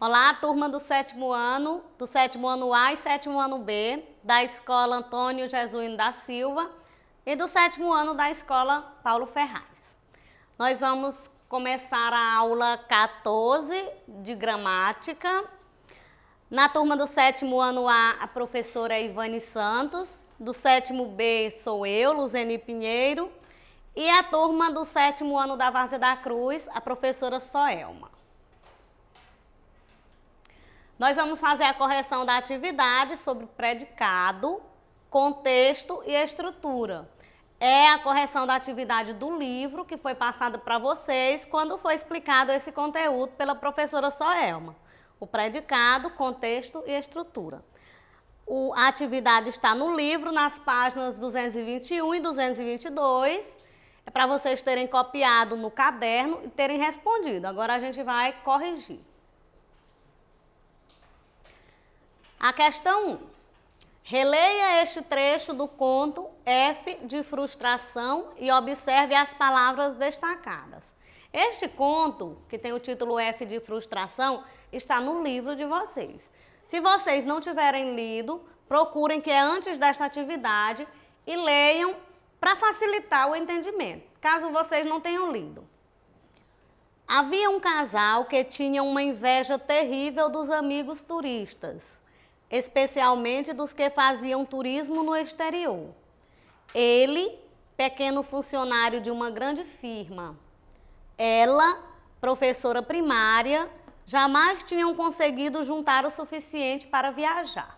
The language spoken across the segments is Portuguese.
Olá, turma do sétimo ano A e sétimo ano B, da Escola Antônio Jesuíno da Silva e do sétimo ano da Escola Paulo Ferraz. Nós vamos começar a aula 14 de gramática. Na turma do sétimo ano A, a professora Ivane Santos, do sétimo B sou eu, Luzeni Pinheiro, e a turma do sétimo ano da Várzea da Cruz, a professora Soelma. Nós vamos fazer a correção da atividade sobre predicado, contexto e estrutura. É a correção da atividade do livro que foi passada para vocês quando foi explicado esse conteúdo pela professora Soelma. O predicado, contexto e estrutura. A atividade está no livro, nas páginas 221 e 222. É para vocês terem copiado no caderno e terem respondido. Agora a gente vai corrigir. A questão 1. Releia este trecho do conto F de frustração e observe as palavras destacadas. Este conto, que tem o título F de frustração, está no livro de vocês. Se vocês não tiverem lido, procurem que é antes desta atividade e leiam para facilitar o entendimento, caso vocês não tenham lido. Havia um casal que tinha uma inveja terrível dos amigos turistas, especialmente dos que faziam turismo no exterior. Ele, pequeno funcionário de uma grande firma. Ela, professora primária, jamais tinham conseguido juntar o suficiente para viajar.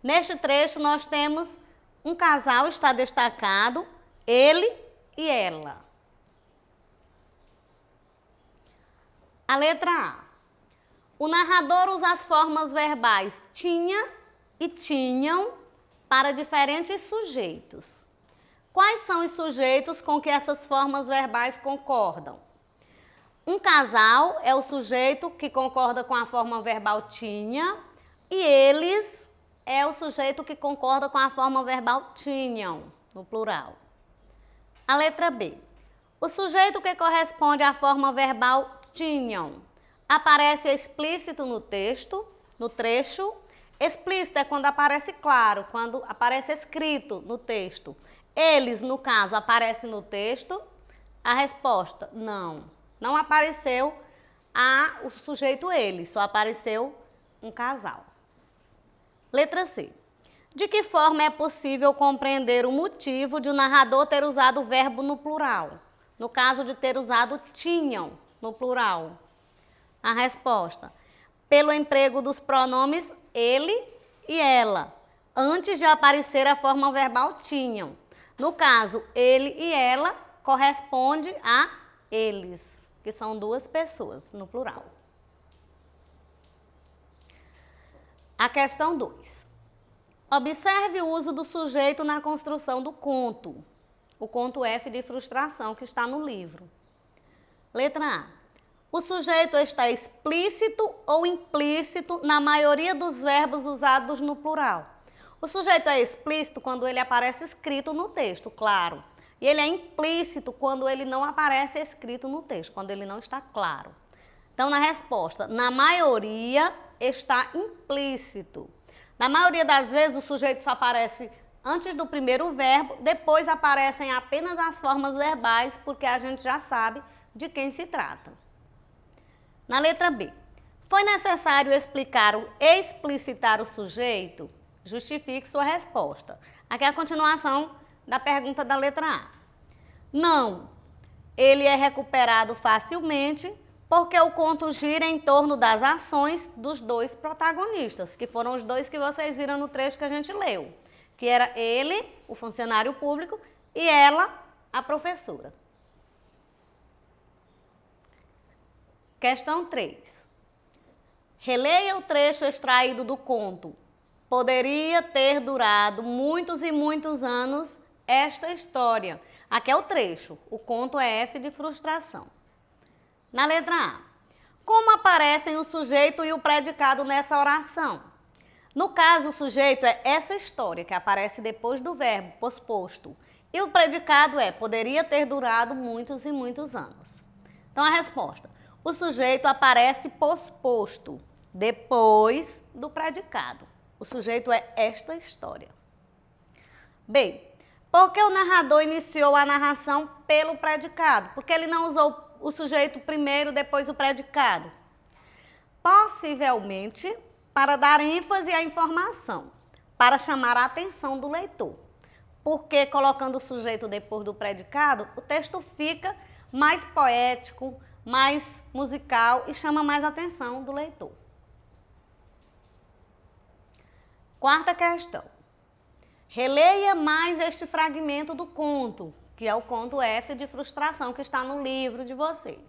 Neste trecho nós temos um casal, está destacado, ele e ela. A letra A. O narrador usa as formas verbais tinha e tinham para diferentes sujeitos. Quais são os sujeitos com que essas formas verbais concordam? Um casal é o sujeito que concorda com a forma verbal tinha e eles é o sujeito que concorda com a forma verbal tinham, no plural. A letra B. O sujeito que corresponde à forma verbal tinham aparece explícito no texto, no trecho. Explícito é quando aparece claro, quando aparece escrito no texto. Eles, no caso, aparecem no texto. A resposta, não. Não apareceu o sujeito ele, só apareceu um casal. Letra C. De que forma é possível compreender o motivo de o narrador ter usado o verbo no plural? No caso de ter usado tinham no plural. A resposta, pelo emprego dos pronomes ele e ela, antes de aparecer a forma verbal tinham. No caso, ele e ela corresponde a eles, que são duas pessoas, no plural. A questão 2. Observe o uso do sujeito na construção do conto. O conto F de frustração, que está no livro. Letra A. O sujeito está explícito ou implícito na maioria dos verbos usados no plural. O sujeito é explícito quando ele aparece escrito no texto, claro. E ele é implícito quando ele não aparece escrito no texto, quando ele não está claro. Então, na resposta, na maioria está implícito. Na maioria das vezes, o sujeito só aparece antes do primeiro verbo, depois aparecem apenas as formas verbais, porque a gente já sabe de quem se trata. Na letra B. Foi necessário explicitar o sujeito? Justifique sua resposta. Aqui é a continuação da pergunta da letra A. Não. Ele é recuperado facilmente porque o conto gira em torno das ações dos dois protagonistas, que foram os dois que vocês viram no trecho que a gente leu, que era ele, o funcionário público, e ela, a professora. Questão 3. Releia o trecho extraído do conto. Poderia ter durado muitos e muitos anos esta história. Aqui é o trecho. O conto é F de frustração. Na letra A. Como aparecem o sujeito e o predicado nessa oração? No caso, o sujeito é essa história que aparece depois do verbo posposto. E o predicado é poderia ter durado muitos e muitos anos. Então, a resposta. O sujeito aparece posposto. depois do predicado. O sujeito é esta história. B. Por que o narrador iniciou a narração pelo predicado? Porque ele não usou o sujeito primeiro, depois o predicado. Possivelmente para dar ênfase à informação, para chamar a atenção do leitor. Porque colocando o sujeito depois do predicado, o texto fica mais poético, mais musical e chama mais a atenção do leitor. Quarta questão. Releia mais este fragmento do conto, que é o conto F de frustração que está no livro de vocês.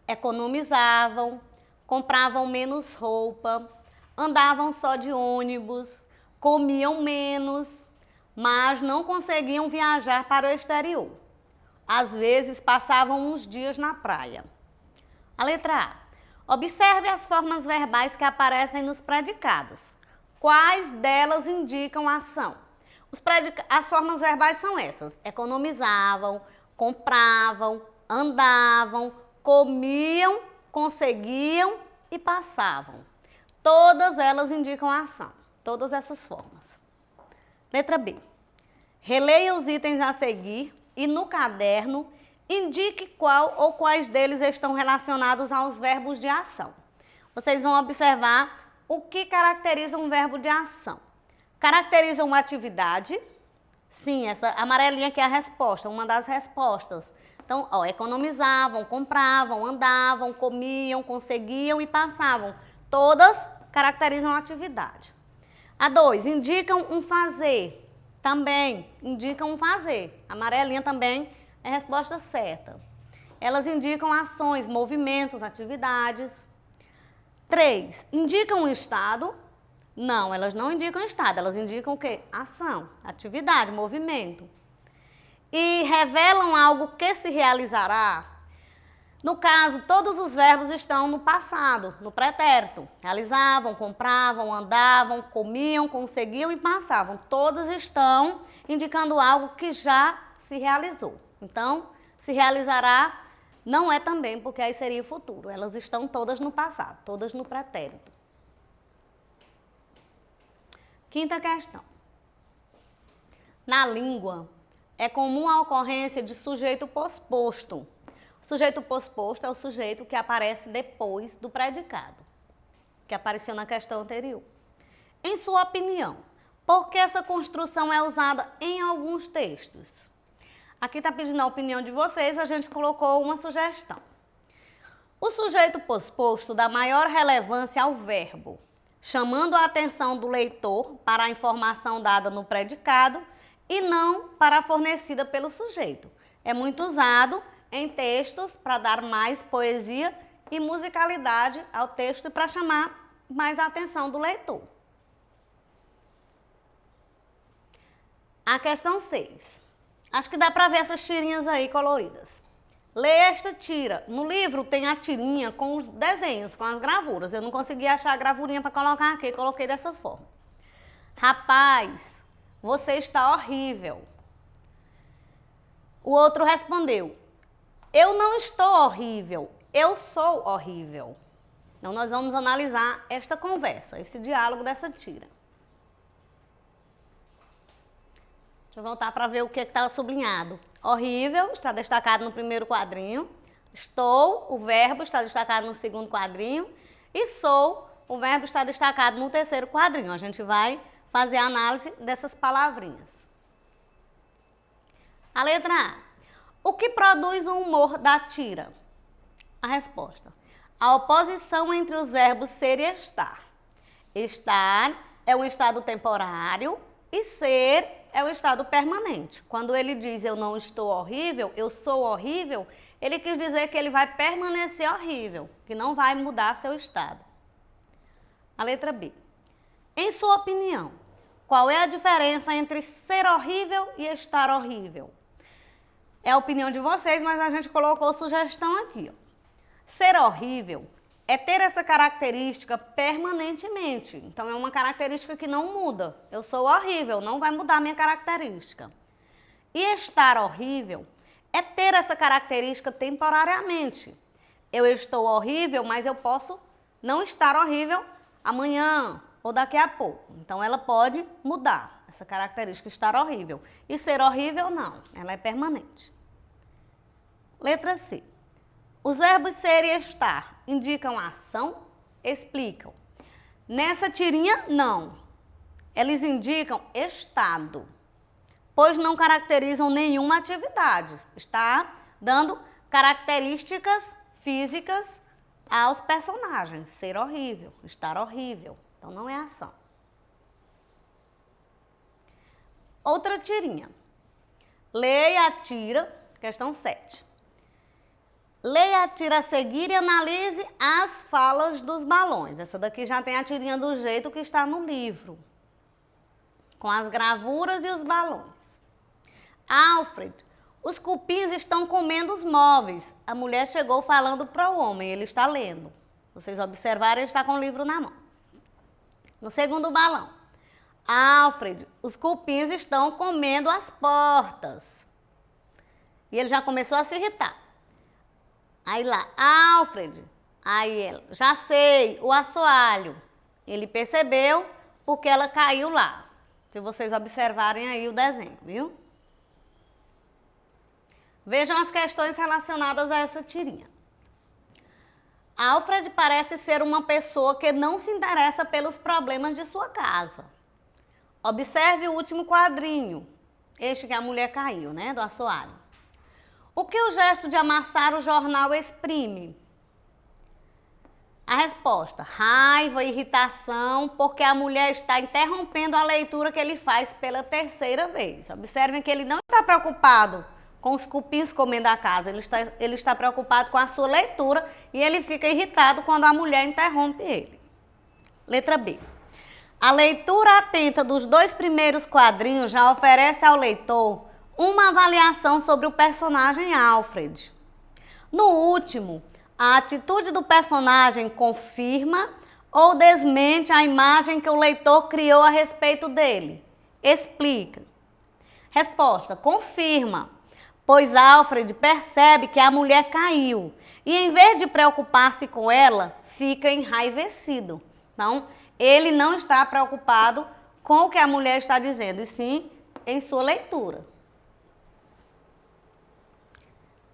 Economizavam, compravam menos roupa, andavam só de ônibus, comiam menos, mas não conseguiam viajar para o exterior. Às vezes passavam uns dias na praia. A letra A. Observe as formas verbais que aparecem nos predicados. Quais delas indicam a ação? As formas verbais são essas: economizavam, compravam, andavam, comiam, conseguiam e passavam. Todas elas indicam a ação, todas essas formas. Letra B. Releia os itens a seguir e no caderno indique qual ou quais deles estão relacionados aos verbos de ação. Vocês vão observar o que caracteriza um verbo de ação. Caracteriza uma atividade. Sim, essa amarelinha aqui é a resposta, uma das respostas. Então, economizavam, compravam, andavam, comiam, conseguiam e passavam. Todas caracterizam a atividade. A 2, indicam um fazer. Também indicam um fazer. A amarelinha também é a resposta certa. Elas indicam ações, movimentos, atividades. 3, indicam um estado? Não, elas não indicam estado, elas indicam o quê? Ação, atividade, movimento. E revelam algo que se realizará? No caso, todos os verbos estão no passado, no pretérito. Realizavam, compravam, andavam, comiam, conseguiam e passavam. Todas estão indicando algo que já se realizou. Então, se realizará não é também, porque aí seria o futuro. Elas estão todas no passado, todas no pretérito. Quinta questão. Na língua, é comum a ocorrência de sujeito posposto. O sujeito posposto é o sujeito que aparece depois do predicado, que apareceu na questão anterior. Em sua opinião, por que essa construção é usada em alguns textos? Aqui está pedindo a opinião de vocês, a gente colocou uma sugestão. O sujeito posposto dá maior relevância ao verbo, chamando a atenção do leitor para a informação dada no predicado e não para a fornecida pelo sujeito. É muito usado em textos para dar mais poesia e musicalidade ao texto e para chamar mais a atenção do leitor. A questão 6. Acho que dá para ver essas tirinhas aí coloridas. Leia esta tira. No livro tem a tirinha com os desenhos, com as gravuras. Eu não consegui achar a gravurinha para colocar aqui, coloquei dessa forma. Rapaz, você está horrível. O outro respondeu: eu não estou horrível, eu sou horrível. Então, nós vamos analisar esta conversa, esse diálogo dessa tira. Deixa eu voltar para ver o que está sublinhado. Horrível está destacado no primeiro quadrinho. Estou, o verbo está destacado no segundo quadrinho. E sou, o verbo está destacado no terceiro quadrinho. A gente vai fazer a análise dessas palavrinhas. A letra A. O que produz o humor da tira? A resposta: a oposição entre os verbos ser e estar. Estar é um estado temporário e ser é o estado permanente. Quando ele diz eu não estou horrível, eu sou horrível, ele quis dizer que ele vai permanecer horrível, que não vai mudar seu estado. A letra B. Em sua opinião, qual é a diferença entre ser horrível e estar horrível? É a opinião de vocês, mas a gente colocou sugestão aqui. Ser horrível é ter essa característica permanentemente. Então, é uma característica que não muda. Eu sou horrível, não vai mudar a minha característica. E estar horrível é ter essa característica temporariamente. Eu estou horrível, mas eu posso não estar horrível amanhã ou daqui a pouco. Então, ela pode mudar essa característica, estar horrível. E ser horrível, não, ela é permanente. Letra C. Os verbos ser e estar indicam ação? Explicam. Nessa tirinha, não. Eles indicam estado, pois não caracterizam nenhuma atividade. Está dando características físicas aos personagens. Ser horrível, estar horrível. Então, não é ação. Outra tirinha. Leia a tira, questão 7. Leia a tira a seguir e analise as falas dos balões. Essa daqui já tem a tirinha do jeito que está no livro, com as gravuras e os balões. Alfred, os cupins estão comendo os móveis. A mulher chegou falando para o homem, ele está lendo. Vocês observaram, ele está com o livro na mão. No segundo balão. Alfred, os cupins estão comendo as portas. E ele já começou a se irritar. Aí lá, Alfred, aí ela, já sei, o assoalho. Ele percebeu porque ela caiu lá. Se vocês observarem aí o desenho, viu? Vejam as questões relacionadas a essa tirinha. Alfred parece ser uma pessoa que não se interessa pelos problemas de sua casa. Observe o último quadrinho, este que a mulher caiu, né, do assoalho. O que o gesto de amassar o jornal exprime? A resposta, raiva, irritação, porque a mulher está interrompendo a leitura que ele faz pela terceira vez. Observem que ele não está preocupado com os cupins comendo a casa, ele está preocupado com a sua leitura e ele fica irritado quando a mulher interrompe ele. Letra B. A leitura atenta dos 2 primeiros quadrinhos já oferece ao leitor uma avaliação sobre o personagem Alfred. No último, a atitude do personagem confirma ou desmente a imagem que o leitor criou a respeito dele. Explica. Resposta, confirma, pois Alfred percebe que a mulher caiu e, em vez de preocupar-se com ela, fica enraivecido. Então, ele não está preocupado com o que a mulher está dizendo, e sim em sua leitura.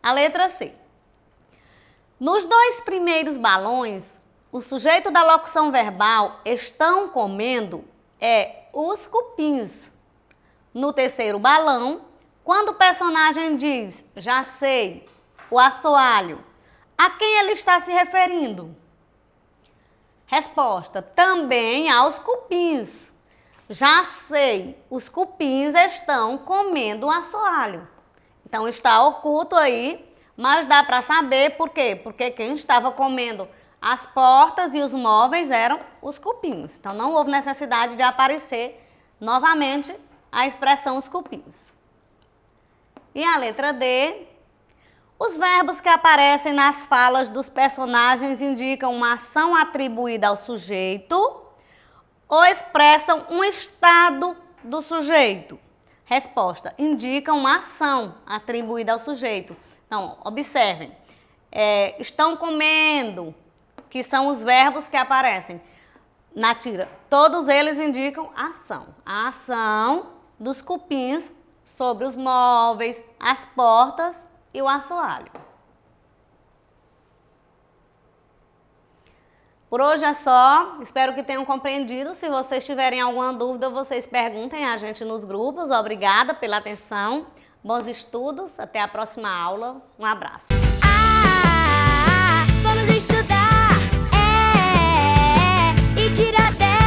A letra C. Nos 2 primeiros balões, o sujeito da locução verbal estão comendo os cupins. No terceiro balão, quando o personagem diz, já sei, o assoalho, a quem ele está se referindo? Resposta, também aos cupins. Já sei, os cupins estão comendo o assoalho. Então, está oculto aí, mas dá para saber por quê? Porque quem estava comendo as portas e os móveis eram os cupins. Então, não houve necessidade de aparecer novamente a expressão os cupins. E a letra D, os verbos que aparecem nas falas dos personagens indicam uma ação atribuída ao sujeito ou expressam um estado do sujeito. Resposta, indicam uma ação atribuída ao sujeito. Então, observem, estão comendo, que são os verbos que aparecem na tira. Todos eles indicam ação. A ação dos cupins sobre os móveis, as portas e o assoalho. Por hoje é só, espero que tenham compreendido. Se vocês tiverem alguma dúvida, vocês perguntem a gente nos grupos. Obrigada pela atenção, bons estudos, até a próxima aula, um abraço. Vamos estudar, e tirar 10.